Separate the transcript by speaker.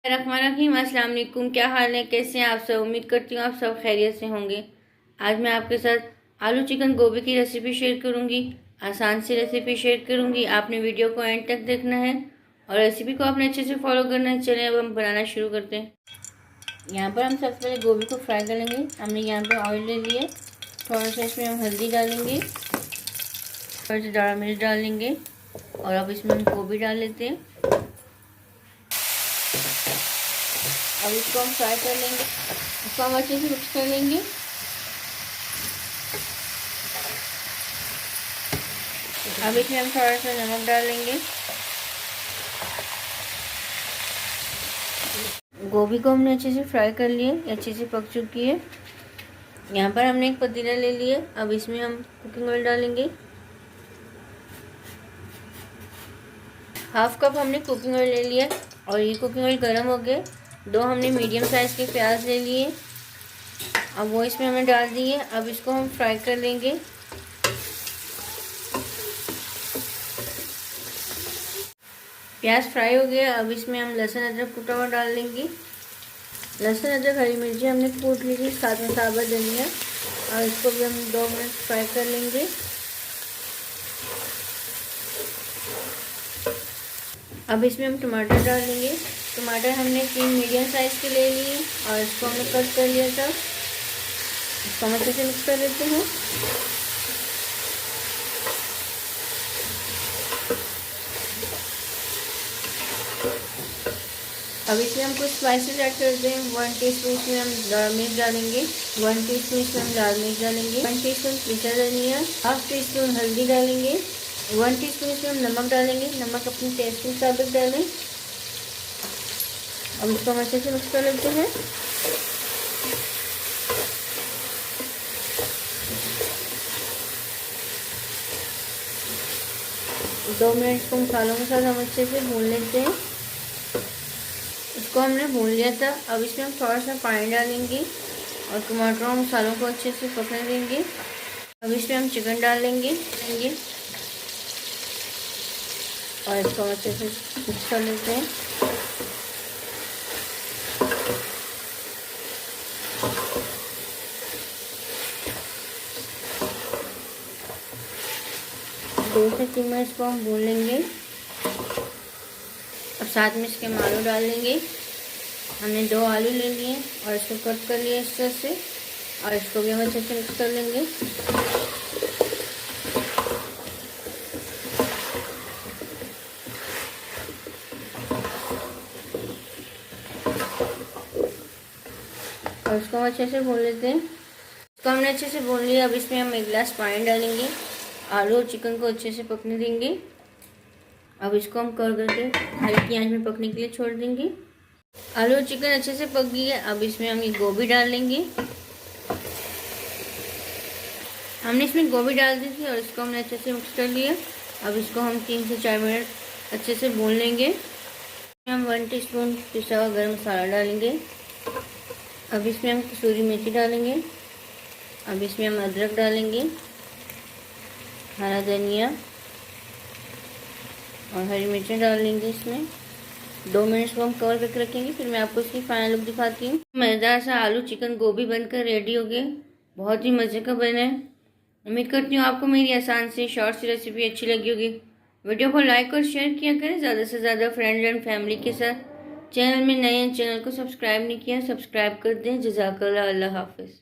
Speaker 1: रहीम अस्सलाम वालेकुम। क्या हाल है, कैसे हैं आप सब? उम्मीद करती हूँ आप सब खैरियत से होंगे। आज मैं आपके साथ आलू चिकन गोभी की रेसिपी शेयर करूँगी। आसान सी रेसिपी शेयर करूँगी, आपने वीडियो को एंड तक देखना है और रेसिपी को आपने अच्छे से फॉलो करना है। चलें अब हम बनाना शुरू करते हैं। यहाँ पर हम सबसे पहले गोभी को फ्राई कर लेंगे। हमने यहाँ पर ऑयल ले लिया, थोड़ा सा इसमें हम हल्दी डालेंगे, थोड़ा सा दाढ़ा मिर्च डाल लेंगे और अब इसमें हम गोभी डाल लेते हैं। अब इसको हम फ्राई कर लेंगे, इसको हम अच्छे से मिक्स कर लेंगे। अब इसमें हम थोड़ा सा नमक डाल लेंगे। गोभी को हमने अच्छे से फ्राई कर लिया, अच्छे से पक चुकी है। यहाँ पर हमने एक पतीला ले लिया, अब इसमें हम कुकिंग ऑयल डालेंगे। हाफ कप हमने कुकिंग ऑयल ले लिया और ये कुकिंग ऑयल गर्म हो गया। दो हमने मीडियम साइज़ के प्याज ले लिए, अब वो इसमें हमें डाल दिए। अब इसको हम फ्राई कर लेंगे। प्याज फ्राई हो गया, अब इसमें हम लहसुन अदरक कूटा हुआ डाल लेंगे। लहसुन अदरक हरी मिर्ची हमने कूट ली थी, साथ में साबुत धनिया, और इसको भी हम 2 मिनट फ्राई कर लेंगे। अब इसमें हम टमाटर डाल लेंगे। टमाटर हमने 3 मीडियम साइज़ के ले लिए और इसको हमने कट कर लिया था। इसको हम अच्छे से मिक्स कर लेते हैं। अब इसमें हम कुछ स्पाइसेस ऐड करते हैं। 1 टीस्पून इसमें हम लाल मिर्च डालेंगे, 1 टीस्पून इसमें हम लाल मिर्च डालेंगे, 1 टीस्पून पिसा धनिया, हाफ टी स्पून हल्दी डालेंगे, 1 टीस्पून इसमें हम नमक डालेंगे। नमक अपने टेस्ट के मुताबिक डालें। अब इसको हम अच्छे से मिक्स कर लेते हैं। दो मिनट इसको मसालों के साथ हम अच्छे से भून लेते हैं। इसको हमने भून लिया था। अब इसमें हम थोड़ा सा पानी डालेंगे और टमाटर और मसालों को अच्छे से पकने देंगे। अब इसमें हम चिकन डाल लेंगे और इसको हम अच्छे से मिक्स कर लेते हैं। दो से 3 मिनट इसको हम भून लेंगे। अब साथ में इसके आलू डाल लेंगे। हमने 2 आलू ले लिए और इसको कट कर लिया इस तरह से, और इसको भी हम अच्छे से मिक्स कर लेंगे। और इसको हम अच्छे से भून लेते हैं। इसको हमने अच्छे से भून लिया। अब इसमें हम 1 गिलास पानी डालेंगे, आलू और चिकन को अच्छे से पकने देंगे। अब इसको हम कर करके हल्की आंच में पकने के लिए छोड़ देंगे। आलू और चिकन अच्छे से पक गई है। अब इसमें हम ये गोभी डाल लेंगे। हमने इसमें गोभी डाल दी थी और इसको हमने अच्छे से मिक्स कर लिया। अब इसको हम 3 से 4 मिनट अच्छे से भून लेंगे। हम 1 टीस्पून पिसा हुआ गरम मसाला डालेंगे। अब इसमें हम कसूरी मेथी डालेंगे। अब इसमें हम अदरक डालेंगे, हरा धनिया और हरी मिर्चें डाल लेंगे। इसमें 2 मिनट को हम कवर करके रखेंगे, फिर मैं आपको इसकी फाइनल लुक दिखाती हूँ। मज़ेदार सा आलू चिकन गोभी बनकर रेडी हो गया। बहुत ही मज़े का बना है। उम्मीद करती हूँ आपको मेरी आसान सी शॉर्ट सी रेसिपी अच्छी लगी होगी। वीडियो को लाइक और शेयर किया करें ज़्यादा से ज़्यादा फ्रेंड्स एंड फैमिली के साथ। चैनल में नए हैं, चैनल को सब्सक्राइब नहीं किया, सब्सक्राइब कर दें। जज़ाकल्लाह, अल्लाह हाफ़िज़।